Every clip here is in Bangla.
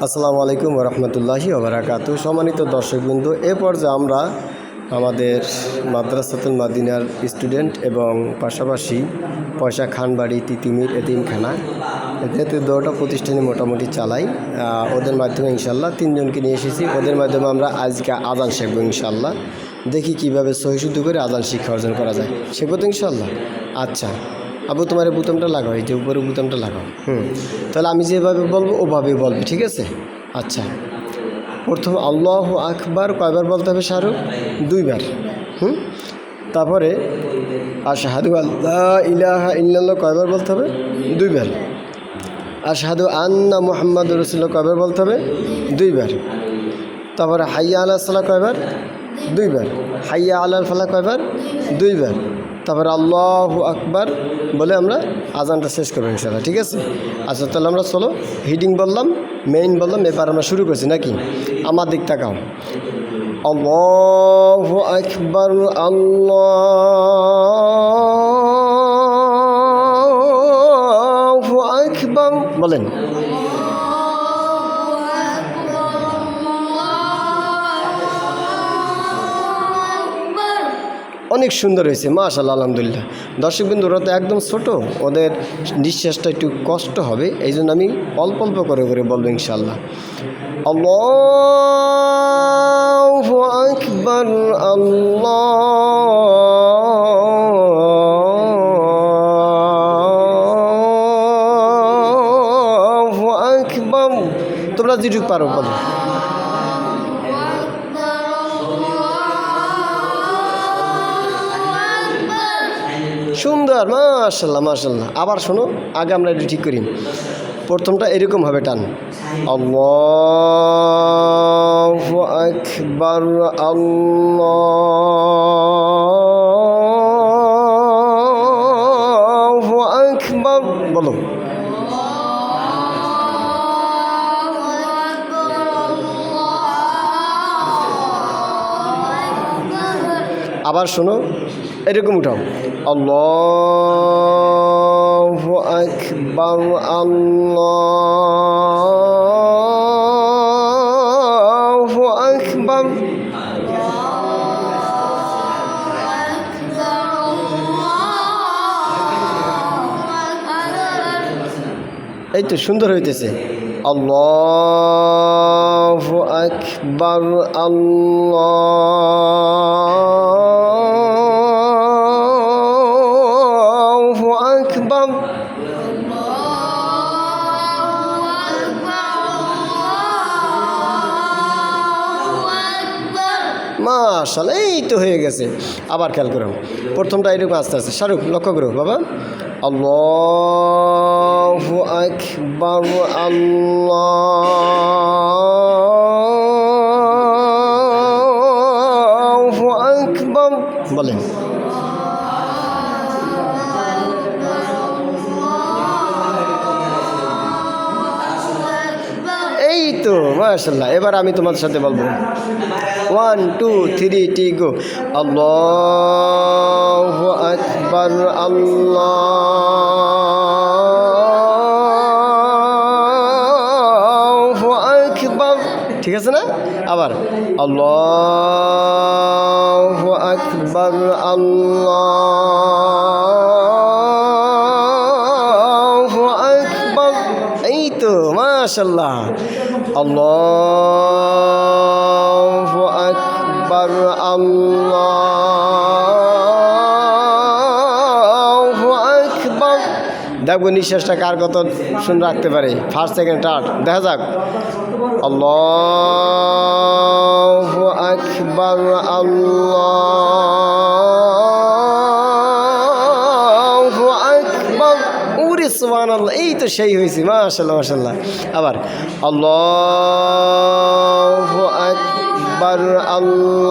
আসসালামু আলাইকুম রহমতুল্লাহি ওবারাকাতু। সম্মানিত দর্শকবৃন্দ, এ পর্যায়ে আমরা আমাদের মাদ্রাসাতুল মাদিনার স্টুডেন্ট এবং পাশাপাশি পয়সা খানবাড়ি তিতিমির এতিমখানা যেহেতু দুটো প্রতিষ্ঠানে মোটামুটি চালাই, ওদের মাধ্যমে ইনশাল্লাহ তিনজনকে নিয়ে এসেছি। ওদের মাধ্যমে আমরা আজকে আজান শিখবো ইনশাল্লাহ। দেখি কীভাবে সহিশুদ্ধ করে আজান শিক্ষা অর্জন করা যায়, শিখবো তো ইনশাল্লাহ। আচ্ছা আবু, তোমার এই বুতামটা লাগাও, এই যে উপরে বুতামটা লাগাও। তাহলে আমি যেভাবে বলবো ওভাবেই বলবে, ঠিক আছে? আচ্ছা, প্রথম আল্লাহু আকবার কয়বার বলতে হবে শাহরুখ? 2 বার। তারপরে আশহাদু আল্লা ইলাহা ইল্লাল্লাহ কয়বার বলতে হবে? 2 বার। আশহাদু আন্না মুহাম্মাদুর রাসূলুল্লাহ কয়বার বলতে হবে? 2 বার। তারপরে হাইয়া আলাস সালাহ কয়বার? 2 বার। হাইয়া আলাল ফালাহ কয়বার? 2 বার। তারপরে আল্লাহু আকবার বলে আমরা আজানটা শেষ করবো ইনশাআল্লাহ, ঠিক আছে? আচ্ছা, তাহলে আমরা চলো হিডিং বললাম, মেইন বললাম, এবার আমরা শুরু করছি নাকি? আমার দিক তাকাও। আল্লাহু আকবার, আল্লাহু আকবার বলেন। অনেক সুন্দর হয়েছে, মাশাআল্লাহ, আলহামদুলিল্লাহ। দর্শকবৃন্দ, ওরা তো একদম ছোট, ওদের নিঃশ্বাসটা একটু কষ্ট হবে, এই জন্য আমি অল্প অল্প করে করে বলবো ইনশাআল্লাহ। আল্লাহু আকবার, আল্লাহু আকবার। তোমরা যেটুকু পারো বলো। সুন্দর, মাশাআল্লাহ মাশাআল্লাহ। আবার শোনো, আগে আমরা এটা ঠিক করি। প্রথমটা এরকম হবে, টান। আল্লাহু আকবার, আল্লাহু আকবার বলো। আবার শোনো, এরকম উঠাও। আল্লাহু আকবার, আল্লাহু আকবার। এই তো সুন্দর হইতেছে। আল্লাহু আকবার, আল্লাহু আকবার। মাশাআল্লাহ, এই তো হয়ে গেছে। আবার খেয়াল করো, প্রথমটা এরকম আস্তে আস্তে। শাহরুখ লক্ষ্য করো বাবা। আল্লাহু আকবার, আল্লাহু আকবার বলেন। এই তো মাশাআল্লাহ। এবার আমি তোমাদের সাথে বলবো, 1 2 3 টি গো। আল্লাহু আকবার, আল্লাহু আকবার। ঠিক আছে না? আবার আল্লাহু আকবার, আল্লাহু আকবার। এই তো মাশাআল্লাহ। আল্লাহু আকবার, আল্লাহু আকবার। দেখবো নিঃশ্বাসটা কার কত শুনে রাখতে পারে, ফার্স্ট সেকেন্ড থার্ড, দেখা যাক। আল্লাহু আকবার, আল্লাহু আকবার। ওরে সুবহানাল্লাহ, এই তো সেই হয়েছে, মাশাআল্লাহ মাশাআল্লাহ। আবার আল্লাহু আকবার, আল্লাহু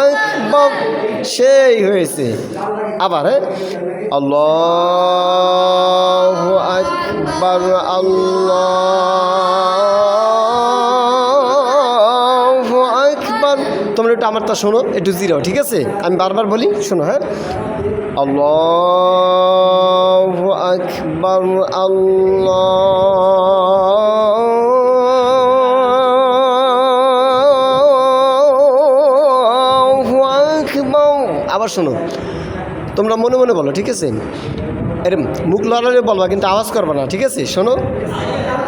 আকবার। সেই হয়েছে। আবার আল্লাহু আকবার, আল্লাহু আকবার। তোমরা একটু আমারটা শোনো, একটু জিরাও, ঠিক আছে? আমি বারবার বলি, শোনো, হ্যাঁ? আল্লাহু আকবার, আল্লাহু আকবার। আবার শোনো, তোমরা মনে মনে বলো, ঠিক আছে? এরম মুখ লড়ালে বলবা, কিন্তু আওয়াজ করবা না, ঠিক আছে? শোনো,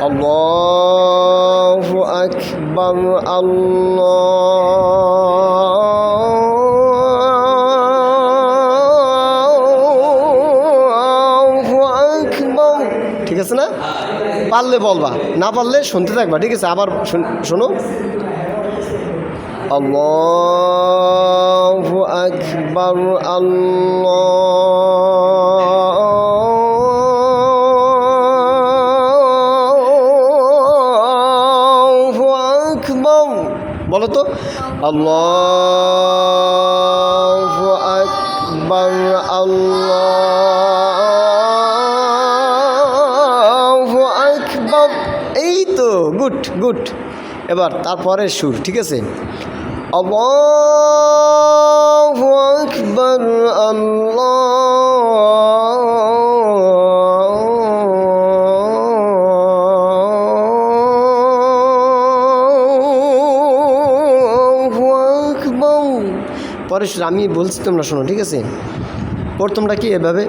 আল্লাহু আকবার, আল্লাহু আকবার। ঠিক আছে না? পারলে বলবা, না পারলে শুনতে থাকবা, ঠিক আছে? আবার শোনো, আল্লাহু আকবার, আল্লাহু আকবার। বলো তো, আল্লাহু আকবার, আল্লাহু আকবার। এই তো, গুড গুড। এবার তারপরে সুর, ঠিক আছে? আল্লাহু আকবার, আল্লাহু আকবার। পরে আমি বলছি, তোমরা শোনো, ঠিক আছে? প্রথমটা কি এভাবে,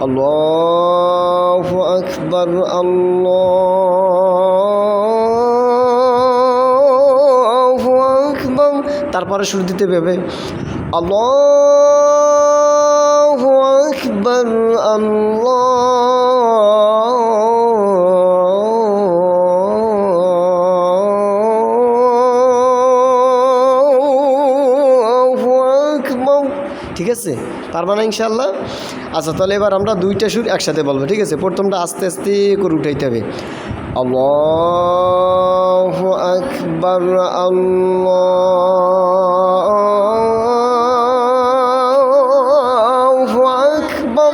আল্লাহু আকবার, আল্লাহু আকবার। তারপরে শুরু দিতে হবে, আল্লাহু আকবার, আল্লাহু আকবার। ঠিক আছে? পারবা না ইনশাআল্লাহ? আচ্ছা, তাহলে এবার আমরা দুইটা সুর একসাথে বলবো, ঠিক আছে? প্রথমটা আস্তে আস্তে করে উঠাইতে হবে, আল্লাহু আকবার, আল্লাহু আকবার।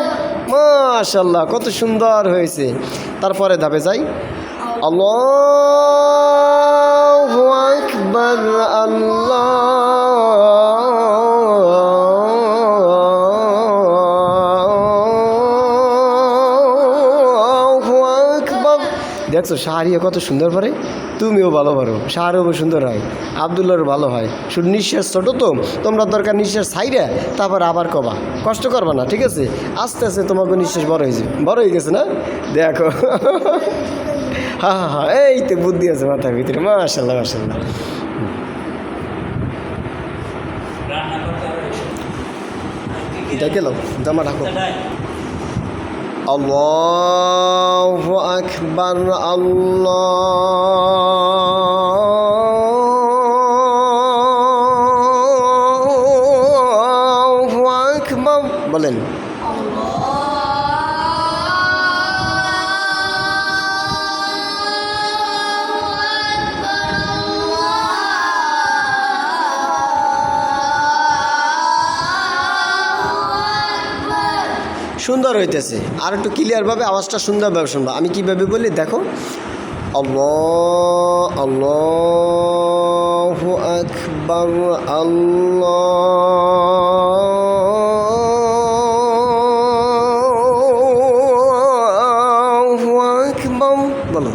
মাশাআল্লাহ, কত সুন্দর হয়েছে। তারপরে ধাপে যাই, আল্লাহু আকবার, আল্লাহু আকবার। দেখছো শাহরিয়া কত সুন্দর পারে? তুমিও ভালো পারো, শাহরও সুন্দর হয়, আবদুল্লাহর ভালো হয়। শুধু নিঃশ্বাস ছোটো তো, তোমরা দরকার নিঃশ্বাস ছাইরা তারপর আবার কবা, কষ্ট করবা না, ঠিক আছে? আস্তে আস্তে তোমাকে নিঃশ্বাস বড় হয়েছে, বড় হয়ে গেছে না? দেখো, হ্যাঁ হ্যাঁ হ্যাঁ, এই তো বুদ্ধি আছে মাথার ভিতরে। মাশাআল্লাহ মাশাআল্লাহ। এটা গেল, জামা রাখো। আল্লাহু আকবার, আল্লাহু আকবার। বলেন, সুন্দর হইতেছে। আর একটু ক্লিয়ারভাবে আওয়াজটা সুন্দরভাবে শুনবা। আমি কীভাবে বলি দেখো, আল্লাহ, আল্লাহু আকবার, আল্লাহু আকবার। বলো,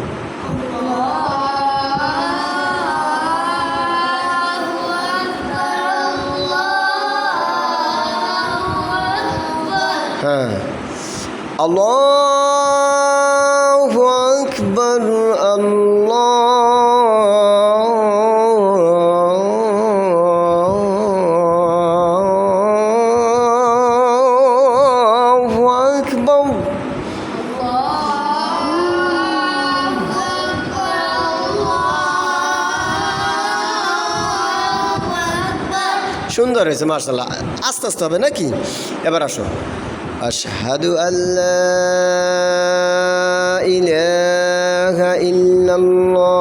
হ্যাঁ, আল্লাহু আকবার, আল্লাহু আকবার। সুন্দর হয়েছে মাশাআল্লাহ। আস্তে আস্তে হবে নাকি? এবার আসো, আশহাদু আল্লা ইলাহা ইল্লাল্লাহ,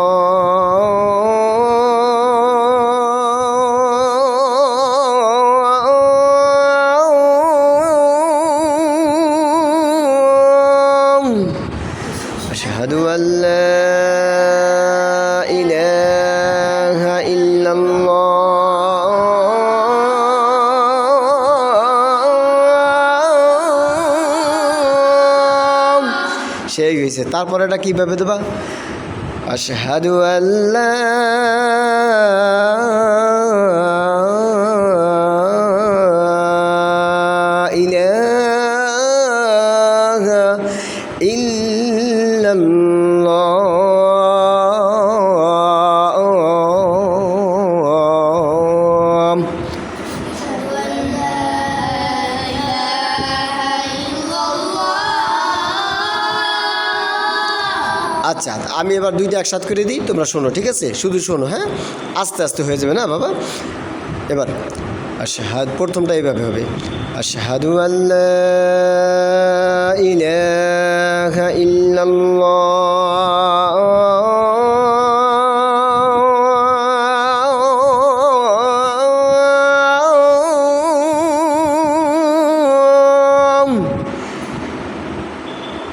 আশহাদু আল্লা ইলাহা ইল্লাল্লাহ, সেই হয়েছে। তারপরে এটা কীভাবে দেবা? আশহাদু আল্লা ইলাহা ইল্লাল্লাহ। আচ্ছা, আমি এবার দুইটা একসাথে করে দিই, তোমরা শোনো, ঠিক আছে? শুধু শোনো, হ্যাঁ, আস্তে আস্তে হয়ে যাবে না বাবা। এবার আশহাদ, প্রথমটা এইভাবে হবে, আশহাদু আল্লা ইলাহা ইল্লাল্লাহ।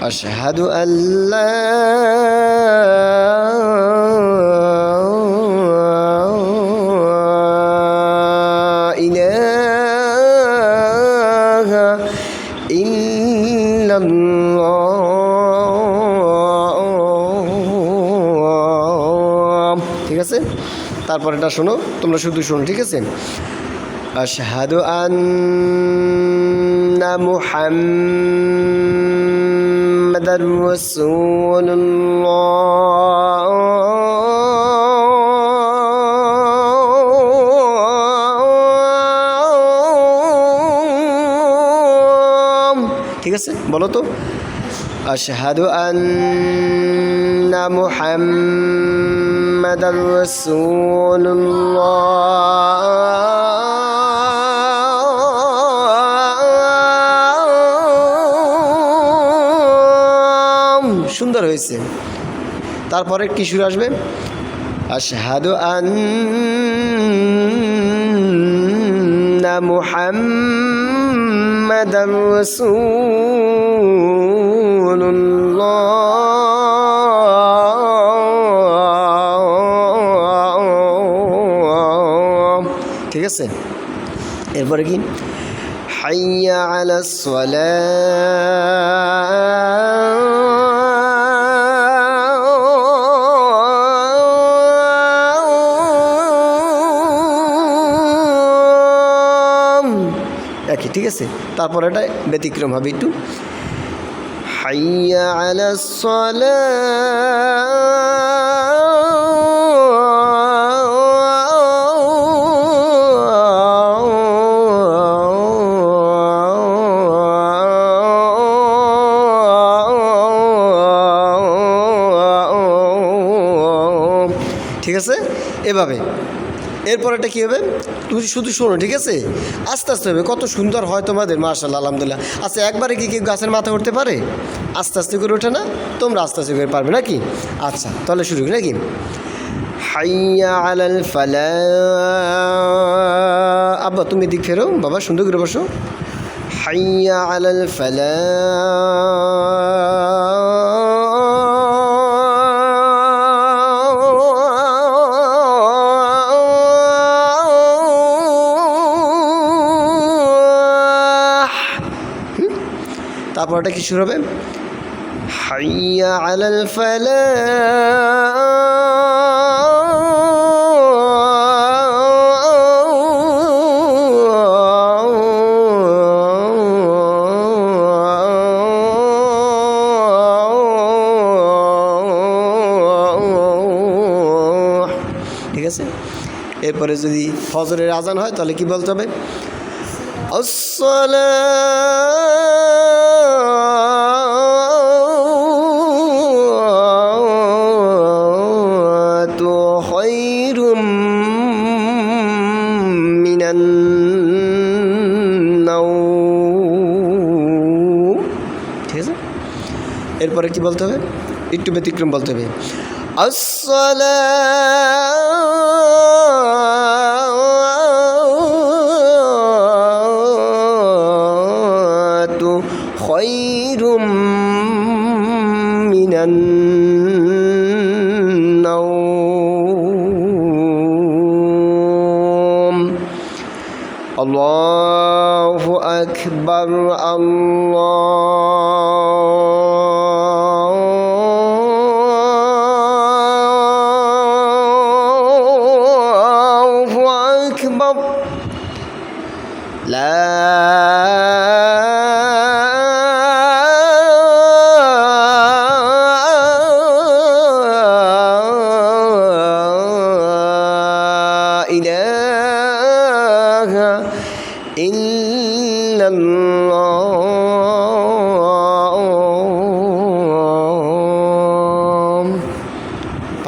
আশহাদু আল্লা ইলাহা ইল্লাল্লাহ। ঠিক আছে? তারপর এটা শোনো, তোমরা শুধু শোনো, ঠিক আছে? আশহাদু আন্না মুহাম্মাদার রাসূলুল্লাহ। ঠিক আছে, বলো তো, আশহাদু আন্না মুহাম্মাদার রাসূলুল্লাহ। সুন্দর হয়েছে। তারপরে কি সুর আসবে? আশহাদু আন্না মুহাম্মাদার রাসূলুল্লাহ। ঠিক আছে? এরপরে কি? হাইয়া আলাস সালাহ। একই, ঠিক আছে? তারপর এটা ব্যতিক্রম হবে একটু, হাইয়া আলাস সালাহ। ঠিক আছে? এভাবে। এরপর এটা কী হবে? তুমি শুধু শোনো, ঠিক আছে? আস্তে আস্তে হবে, কত সুন্দর হয় তোমাদের, মাশাআল্লাহ, আলহামদুলিল্লাহ। আচ্ছা, একবারে কি কেউ গাছের মাথা উঠতে পারে? আস্তে আস্তে করে ওঠে না? তোমরা আস্তে আস্তে করে পারবে নাকি? আচ্ছা, তাহলে শুরু করি নাকি? হাইয়া আলাল ফালাহ। আব্বা তুমি দিক ফেরো, বাবা সুন্দর করে বসো। হাইয়া আলাল ফালাহ। তারপর এটা কি শুরু হবে? হাইয়া আলাল ফালাহ। ঠিক আছে? এরপরে যদি ফজরের আজান হয় তাহলে কি বলতে হবে? আসসালাতু খায়রুম মিনান নাওম। ঠিক আছে? এরপরে কি বলতে হবে? একটু ব্যতিক্রম বলতে হবে, আসসালাতু খায়রুম মিনান নাওম। আল্লাহু আকবার, আল্লাহু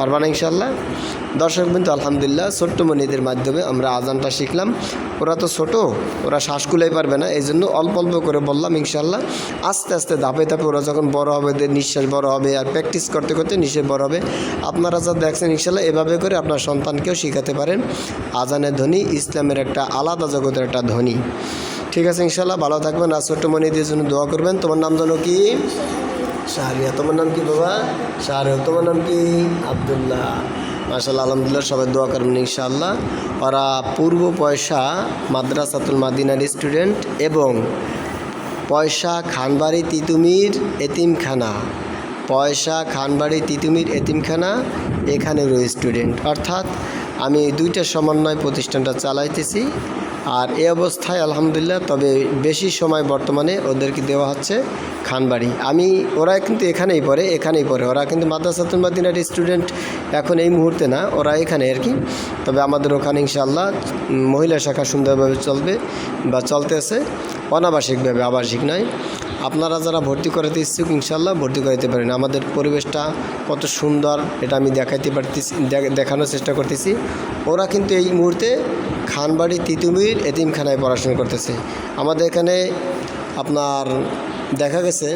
পারবা না ইনশাল্লাহ? দর্শক বিন্দু আলহামদুলিল্লাহ ছোট্ট মনিদের মাধ্যমে আমরা আজানটা শিখলাম। ওরা তো ছোট, ওরা শ্বাস কুলাই পারবে না, এই জন্য অল্প অল্প করে বললাম। ইনশাল্লাহ আস্তে আস্তে ধাপে ধাপে ওরা যখন বড় হবে, ওদের নিঃশ্বাস বড় হবে, আর প্র্যাকটিস করতে করতে নিঃশ্বাস বড় হবে। আপনারা যা দেখছেন ইনশাল্লাহ এভাবে করে আপনার সন্তানকেও শেখাতে পারেন। আজানের ধ্বনি ইসলামের একটা আলাদা জগতের একটা ধ্বনি। ঠিক আছে ইনশাল্লাহ, ভালো থাকবেন। আর ছোট্ট মনিদের জন্য দোয়া করবেন। তোমার নাম জানো কি? শাহরিয়া। তোমার নাম কি বাবা? শাহরিয়া। তোমার নাম কি? আবদুল্লাহ। মাশাআল্লাহ, আলহামদুলিল্লাহ, সবাই দোয়া করবেন ইনশাআল্লাহ। ওরা পূর্ব পয়সা মাদ্রাসাতুল মাদিনার স্টুডেন্ট এবং পয়সা খানবাড়ি তিতুমির এতিমখানা, পয়সা খানবাড়ি তিতুমির এতিমখানা এখানেরও স্টুডেন্ট। অর্থাৎ আমি দুইটার সমন্বয় প্রতিষ্ঠানটা চালাইতেছি। আর এই অবস্থায় আলহামদুলিল্লাহ, তবে বেশি সময় বর্তমানে ওদেরকে দেওয়া হচ্ছে খানবাড়ি। ওরা কিন্তু এখানেই পড়ে, ওরা কিন্তু মাদ্রাসাতুল মাদিনার স্টুডেন্ট এখন এই মুহূর্তে না, ওরা এখানে আর কি। তবে আমাদের ওখানে ইনশাআল্লাহ মহিলা শাখা সুন্দরভাবে চলবে বা চলতেছে, অনাবাসিকভাবে, আবাসিক নয়। আপনারা যারা ভর্তি করাতে ইচ্ছুক ইনশাআল্লাহ ভর্তি করাতে পারেন। আমাদের পরিবেশটা কত সুন্দর এটা আমি দেখানোর চেষ্টা করতেছি। ওরা কিন্তু এই মুহূর্তে খানবাড়ি তিতুমির এতিমখানায় পড়াশোনা করতেছে। আমাদের এখানে আপনার দেখা গেছে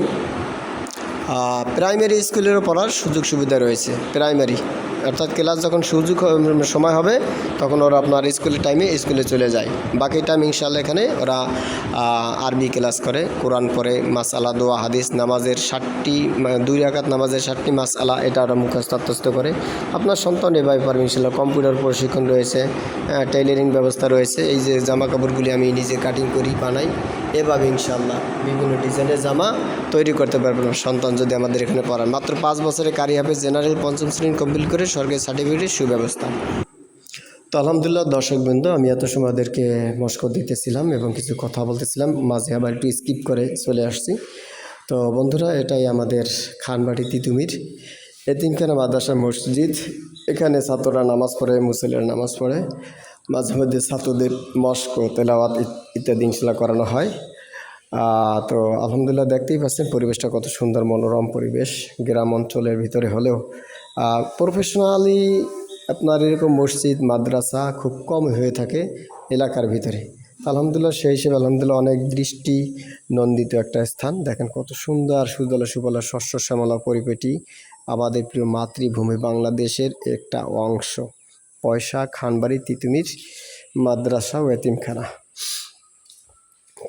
প্রাইমারি স্কুলেরও পড়ার সুযোগ সুবিধা রয়েছে। প্রাইমারি অর্থাৎ ক্লাস যখন সময় হবে তখন ওরা আপনার স্কুলের টাইমে স্কুলে চলে যায়। বাকি টাইম ইনশাআল্লাহ এখানে ওরা আরবি ক্লাস করে, কোরআন পড়ে, মাসআলা, দোয়া, হাদিস, নামাজের 60টি 2 রাকাত নামাজের 60টি মাসআলা এটা ওরা মুখস্থ করে। আপনার সন্তান এভাবে পারবে ইনশাআল্লাহ। কম্পিউটার প্রশিক্ষণ রয়েছে, টেইলারিং ব্যবস্থা রয়েছে। এই যে জামা কাপড়গুলি আমি নিজে কাটিং করি, বানাই, এভাবে ইনশাআল্লাহ বিভিন্ন ডিজাইনের জামা তৈরি করতে পারবেন সন্তান যদি আমাদের এখানে পড়ান। মাত্র 5 বছরে কারি হাফেজ জেনারেল 5ম শ্রেণী কমপ্লিট করে সরকারি সার্টিফিকেটের সুব্যবস্থা। তো আলহামদুলিল্লাহ দর্শকবৃন্দ, আমি এত সময় ওদেরকে মশক দিতেছিলাম এবং কিছু কথা বলতেছিলাম, মাঝে আবার একটু স্কিপ করে চলে আসছি। তো বন্ধুরা, এটাই আমাদের খানবাড়ি তিতুমির এতিমখানা মাদ্রাসা মসজিদ। এখানে ছাত্ররা নামাজ পড়ে, মুসল্লিরা নামাজ পড়ে, মাঝে মধ্যে ছাত্রদের মশক, তেলাওয়াত ইত্যাদি ইনশাল্লাহ করানো হয়। তো আলহামদুলিল্লাহ দেখতেই পাচ্ছেন পরিবেশটা কত সুন্দর, মনোরম পরিবেশ। গ্রাম অঞ্চলের ভিতরে হলেও প্রফেশনালি আপনার এরকম মসজিদ মাদ্রাসা খুব কম হয়ে থাকে এলাকার ভিতরে। আলহামদুলিল্লাহ সেই হিসেবে আলহামদুলিল্লাহ অনেক দৃষ্টি নন্দিত একটা স্থান। দেখেন কত সুন্দর সুজলা সুফলা শস্য শ্যামলা পরিপেটি আমাদের প্রিয় মাতৃভূমি বাংলাদেশের একটা অংশ। পয়সা খানবাড়ি তিতুমির মাদ্রাসা ও এতিমখানা।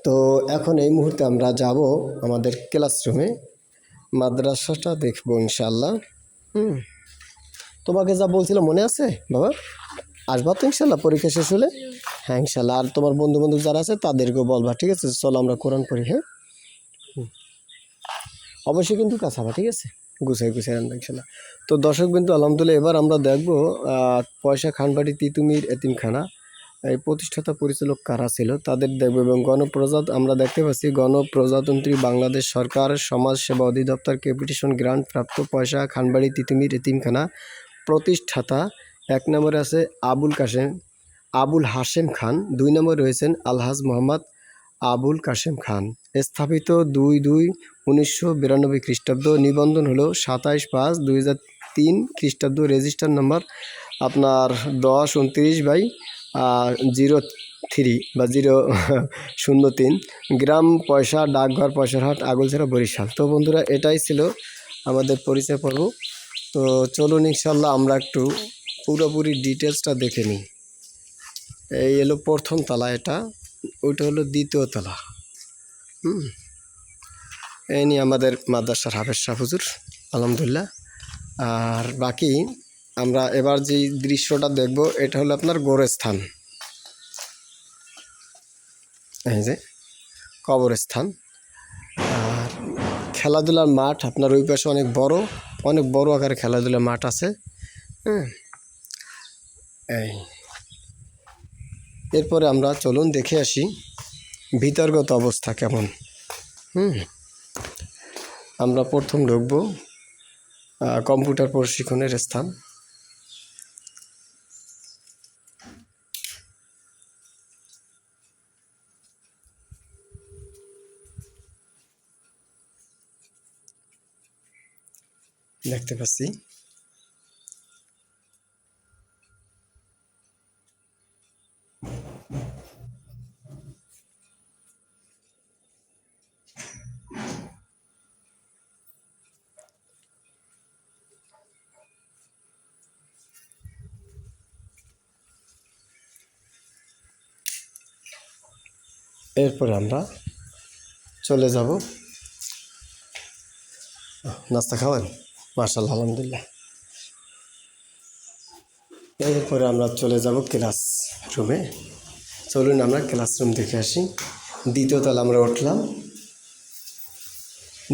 তো এখন এই মুহূর্তে আমরা যাব আমাদের ক্লাসরুমে, মাদ্রাসাটা দেখবো ইনশাআল্লাহ। তোমাকে যা বলছিলাম মনে আছে বাবা? আসবা তো ইনশাল্লাহ পরীক্ষা শেষ হলে? হ্যাঁ ইনশাল্লাহ। আর তোমার বন্ধু বান্ধব যারা আছে তাদেরকেও বলবা, ঠিক আছে? চলো আমরা কোরআন পড়ি। হ্যাঁ অবশ্যই কিন্তু কাছাবা, ঠিক আছে? গুছাই আনবা ইনশাল্লাহ। তো দর্শক বিন্দু আলহামদুলিল্লাহ, এবার আমরা দেখবো পয়সা খানবাড়ি তিতুমির এতিমখানা এই প্রতিষ্ঠাতা পরিচালক কারা ছিল তাদের দেখব। এবং আমরা দেখতে পাচ্ছি গণপ্রজাতন্ত্রী বাংলাদেশ সরকার সমাজ সেবা অধিদপ্তর ক্যাপিটেশন গ্রান্ট প্রাপ্ত পয়সা খানবাড়ি তিতুমির এতিমখানা প্রতিষ্ঠাতা 1 নম্বরে আছে আবুল হাশেম খান, 2 নম্বরে রয়েছেন আলহাজ মোহাম্মদ আবুল কাশেম খান। স্থাপিত 2/2/1992 খ্রিস্টাব্দ। নিবন্ধন হলো 27/5/2003 খ্রিস্টাব্দ। রেজিস্টার নম্বর আপনার 1029/03 বা 003। গ্রাম পয়সা, ডাকঘর পয়সারহাট, আগলছড়া, বরিশাল। তো বন্ধুরা, এটাই ছিল আমাদের পরিচয় পর্ব। তো চলুন ইনশাল্লাহ আমরা একটু পুরোপুরি ডিটেলসটা দেখে নিই। এই হলো প্রথম তলা, এটা ওইটা হলো দ্বিতীয় তলা। এই নিয়ে আমাদের মাদ্রাসার হাফেজ সাহেব হুজুর আলহামদুলিল্লাহ। আর বাকি আমরা এবার যে দৃশ্যটা দেখব এটা হলো আপনার গোরস্থান, এই যে কবরস্থান। আর খেলাধুলার মাঠ আপনার ওই পাশে অনেক বড় আকারে খেলাধুলার মাঠ আছে। এরপরে আমরা চলুন দেখে আসি ভিতরগত অবস্থা কেমন। আমরা প্রথম ঢুকবো কম্পিউটার প্রশিক্ষণের স্থান। দেখতে পাচ্ছি এরপরে আমরা চলে যাব। নাস্তা খাওয়ান? মাশাআল্লাহ, আলহামদুলিল্লাহ। এরপরে আমরা চলে যাব ক্লাস রুমে। চলুন আমরা ক্লাসরুম দেখে আসি। দ্বিতীয় তলা আমরা উঠলাম।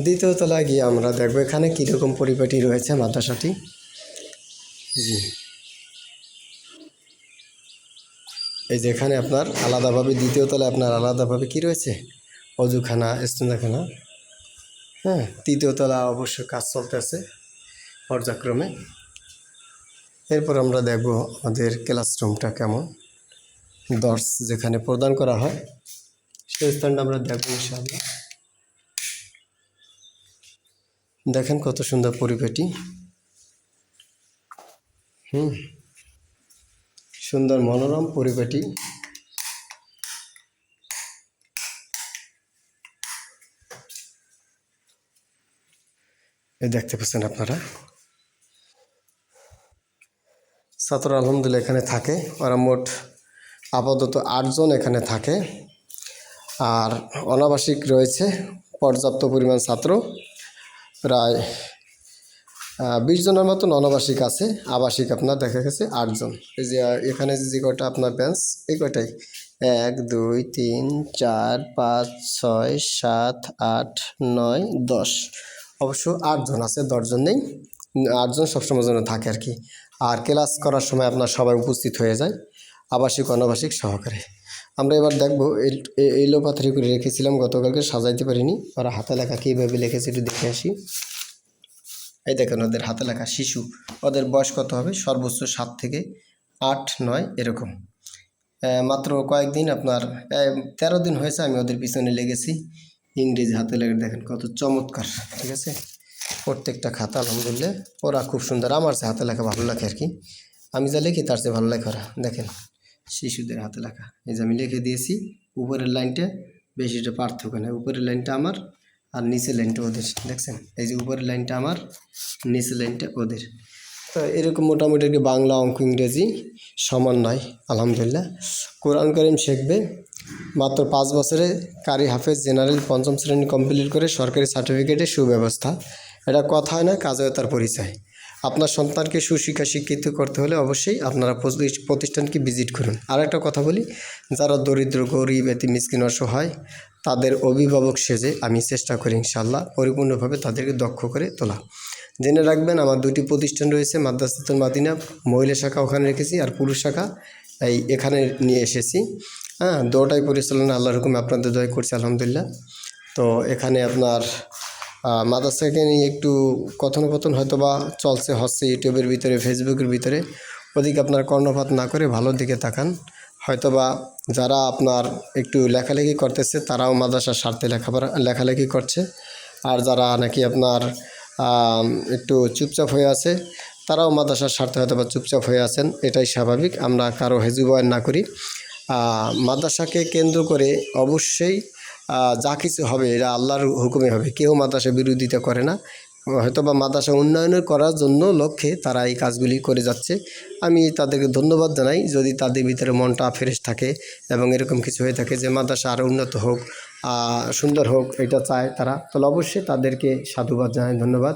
দ্বিতীয় তলায় গিয়ে আমরা দেখবো এখানে কীরকম পরিপাটি রয়েছে মাদ্রাসাটি। জি, এই যে এখানে আপনার আলাদাভাবে দ্বিতীয় তলায় আপনার আলাদাভাবে কি রয়েছে, অজুখানা, ইস্তেঞ্জাখানা। হ্যাঁ, তৃতীয় তলা অবশ্য কাজ চলতেছে পর্যায়ক্রমে। এরপর আমরা দেখব আমাদের ক্লাসরুমটা কেমন, দর্স যেখানে প্রদান করা হয় সেই স্থানটা আমরা দেখব ইনশাআল্লাহ। দেখেন কত সুন্দর পরিপাটি। সুন্দর মনোরম পরিপাটি। এই দেখতে পাচ্ছেন আপনারা, ছাত্র আলহামদুলিল্লাহ এখানে থাকে। ওরা মোট আপাতত 8 জন এখানে থাকে। আর অনাবাসিক রয়েছে পর্যাপ্ত পরিমাণ ছাত্র, প্রায় 20 জনের মতন অনাবাসিক আছে। আবাসিক আপনার দেখা গেছে 8 জন। এই যে এখানে যে কয়টা আপনার বেঞ্চ, এই কয়টাই 1 2 3 4 5 6 7 8 9 10, অবশ্য 8 জন আছে, 10 জন নেই। 8 জন সবসময় জন্য থাকে আর কি। আর ক্লাস করার সময় আপনার সবাই উপস্থিত হয়ে যায়, আবাসিক অনাবাসিক সহকারে। আমরা এবার দেখব এলো পাথরি করে রেখেছিলাম গতকালকে, সাজাইতে পারিনি। ওরা হাতে লেখা কীভাবে লিখেছে একটু দেখে আসি। এই দেখেন ওদের হাতে লেখা শিশু, ওদের বয়স কত হবে, সর্বোচ্চ 7 থেকে 8 9 এরকম। মাত্র কয়েকদিন আপনার 13 দিন হয়েছে আমি ওদের পিছনে লেগেছি। ইংরেজি হাতে লেখা দেখেন কত চমৎকার, ঠিক আছে। প্রত্যেকটা খাতা আলহামদুলিল্লাহ ওরা খুব সুন্দর। আমার চেয়ে হাতে লেখা ভালো লাগে আর কি, আমি যা লিখি তার চেয়ে ভালো লাগে ওরা। দেখেন শিশুদের হাতে লেখা, এই যে আমি লিখে দিয়েছি। উপরের লাইনটা বেশিটা পার্থক্য নেই, উপরের লাইনটা আমার আর নিচের লাইনটা ওদের। দেখছেন এই যে উপরের লাইনটা আমার, নিচের লাইনটা ওদের। তো এরকম মোটামুটি কি বাংলা, অঙ্ক, ইংরেজি সমান নয় আলহামদুলিল্লাহ। কোরআন কারীম শিখবে মাত্র 5 বছরে। কারি হাফেজ জেনারেল 5ম শ্রেণী কমপ্লিট করে সরকারি সার্টিফিকেটের সুব্যবস্থা। এটা কথায় নয়, কাজেও তার পরিচয়। আপনার সন্তানকে সুশিক্ষা শিক্ষিত করতে হলে অবশ্যই আপনারা প্রতিষ্ঠানকে ভিজিট করুন। আর একটা কথা বলি, যারা দরিদ্র, গরিব, এতিম, মিসকিন, অসহায়, তাদের অভিভাবক সেজে আমি চেষ্টা করি ইনশাআল্লাহ পরিপূর্ণভাবে তাদেরকে দক্ষ করে তোলা। জেনে রাখবেন আমার 2টি প্রতিষ্ঠান রয়েছে, মাদ্রাসাতুল মাদিনা মহিলা শাখা ওখানে রেখেছি, আর পুরুষ শাখা এখানে নিয়ে এসেছি। হ্যাঁ, দুটোটাই পরিচালনা আল্লাহর হুকুমে আপনাদের দয়া করছি আলহামদুলিল্লাহ। তো এখানে আপনার মাদ্রাসাকে নিয়ে একটু কথোপকথন হয়তো বা হচ্ছে ইউটিউবের ভিতরে, ফেসবুকের ভিতরে। ওদিকে আপনার কর্ণপাত না করে ভালোর দিকে তাকান। হয়তোবা যারা আপনার একটু লেখালেখি করতেছে তারাও মাদ্রাসার স্বার্থে লেখালেখি করছে, আর যারা নাকি আপনার একটু চুপচাপ হয়ে আছে তারাও মাদ্রাসার স্বার্থে হয়তো বা চুপচাপ হয়ে আছেন। এটাই স্বাভাবিক, আমরা কারো হেজুবায়ন না করি। মাদ্রাসাকে কেন্দ্র করে অবশ্যই যা কিছু হবে এটা আল্লাহর হুকুমে হবে। কেউ মাদ্রাসা বিরোধিতা করে না, হয়তোবা মাদ্রাসা উন্নয়নের করার জন্য লক্ষ্যে তারা এই কাজগুলি করে যাচ্ছে। আমি তাদেরকে ধন্যবাদ জানাই যদি তাদের ভিতরে মনটা ফ্রেশ থাকে এবং এরকম কিছু হয়ে থাকে যে মাদ্রাসা আরও উন্নত হোক, সুন্দর হোক, এটা চায় তারা, তাহলে অবশ্যই তাদেরকে সাধুবাদ জানাই, ধন্যবাদ।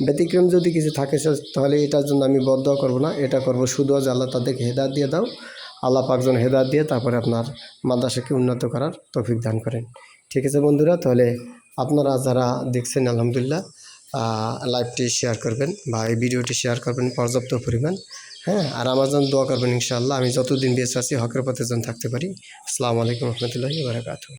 ব্যতিক্রম যদি কিছু থাকে তাহলে এটার জন্য আমি বদদোয়া করব না, এটা করব শুধু যে আল্লাহ তাদেরকে হেদায়েত দিয়ে দাও, আল্লাহ পাকজন হেদায়েত দিয়ে তারপরে আপনার মাদ্রাসাকে উন্নত করার তৌফিক দান করেন। ঠিক আছে বন্ধুরা, তাহলে আপনারা যারা দেখছেন আলহামদুলিল্লাহ লাইভটি শেয়ার করবেন বা এই ভিডিওটি শেয়ার করবেন পর্যাপ্ত পরিমাণ। হ্যাঁ, আর আমার জন্য দোয়া করবেন ইনশাআল্লাহ, আমি যতদিন বেঁচে আছি হকের পথে যেন থাকতে পারি। আসসালামু আলাইকুম রহমতুল্লাহি ওয়া বারাকাতুহু।